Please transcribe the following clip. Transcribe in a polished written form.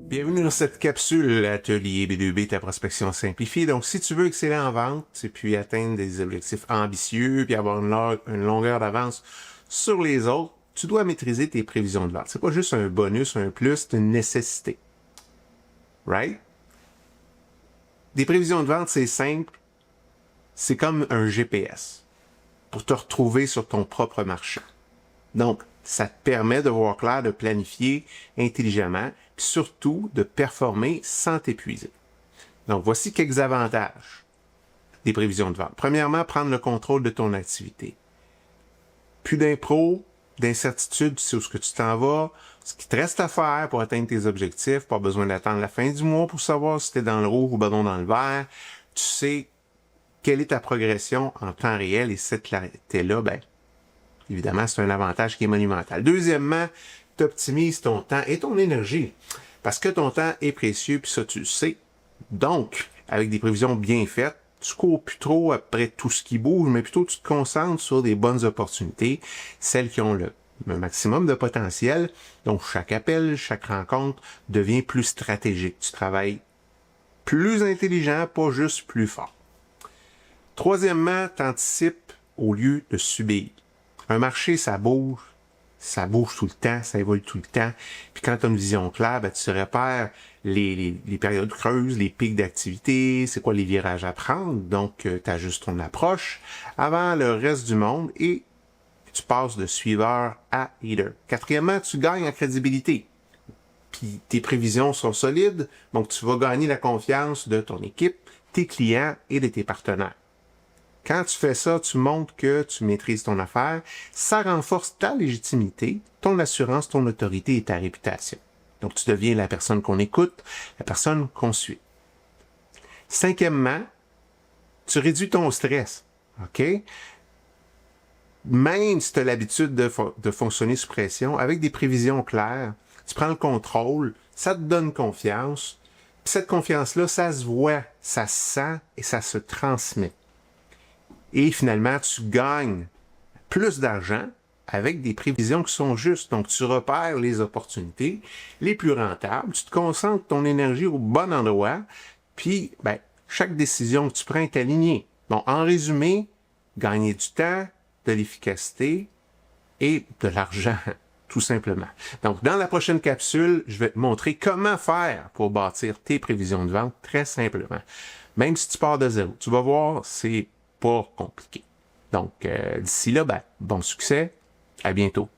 Bienvenue dans cette capsule Atelier B2B, ta prospection simplifiée. Donc, si tu veux exceller en vente, et puis atteindre des objectifs ambitieux, puis avoir une longueur d'avance sur les autres, tu dois maîtriser tes prévisions de vente. C'est pas juste un bonus, un plus, c'est une nécessité. Right? Des prévisions de vente, c'est simple. C'est comme un GPS pour te retrouver sur ton propre marché. Donc, ça te permet de voir clair, de planifier intelligemment, puis surtout de performer sans t'épuiser. Donc, voici quelques avantages des prévisions de vente. Premièrement, prendre le contrôle de ton activité. Plus d'impro, d'incertitude, tu sais où ce que tu t'en vas, ce qui te reste à faire pour atteindre tes objectifs, pas besoin d'attendre la fin du mois pour savoir si tu es dans le rouge ou dans le vert. Tu sais quelle est ta progression en temps réel et cette clarté-là, évidemment, c'est un avantage qui est monumental. Deuxièmement, tu optimises ton temps et ton énergie. Parce que ton temps est précieux, puis ça, tu le sais. Donc, avec des prévisions bien faites, tu cours plus trop après tout ce qui bouge, mais plutôt tu te concentres sur des bonnes opportunités, celles qui ont le maximum de potentiel. Donc, chaque appel, chaque rencontre devient plus stratégique. Tu travailles plus intelligent, pas juste plus fort. Troisièmement, tu anticipes au lieu de subir. Un marché, ça bouge tout le temps, ça évolue tout le temps. Puis quand tu as une vision claire, tu repères les périodes creuses, les pics d'activité, c'est quoi les virages à prendre. Donc, tu ajustes ton approche avant le reste du monde et tu passes de suiveur à leader. Quatrièmement, tu gagnes en crédibilité. Puis tes prévisions sont solides, donc tu vas gagner la confiance de ton équipe, tes clients et de tes partenaires. Quand tu fais ça, tu montres que tu maîtrises ton affaire. Ça renforce ta légitimité, ton assurance, ton autorité et ta réputation. Donc, tu deviens la personne qu'on écoute, la personne qu'on suit. Cinquièmement, tu réduis ton stress. OK? Même si tu as l'habitude de fonctionner sous pression, avec des prévisions claires, tu prends le contrôle, ça te donne confiance. Puis cette confiance-là, ça se voit, ça se sent et ça se transmet. Et finalement, tu gagnes plus d'argent avec des prévisions qui sont justes. Donc, tu repères les opportunités les plus rentables, tu te concentres ton énergie au bon endroit, puis chaque décision que tu prends est alignée. Bon, en résumé, gagner du temps, de l'efficacité et de l'argent, tout simplement. Donc, dans la prochaine capsule, je vais te montrer comment faire pour bâtir tes prévisions de vente très simplement. Même si tu pars de zéro, tu vas voir, c'est pas compliqué. Donc, d'ici là, bon succès. À bientôt.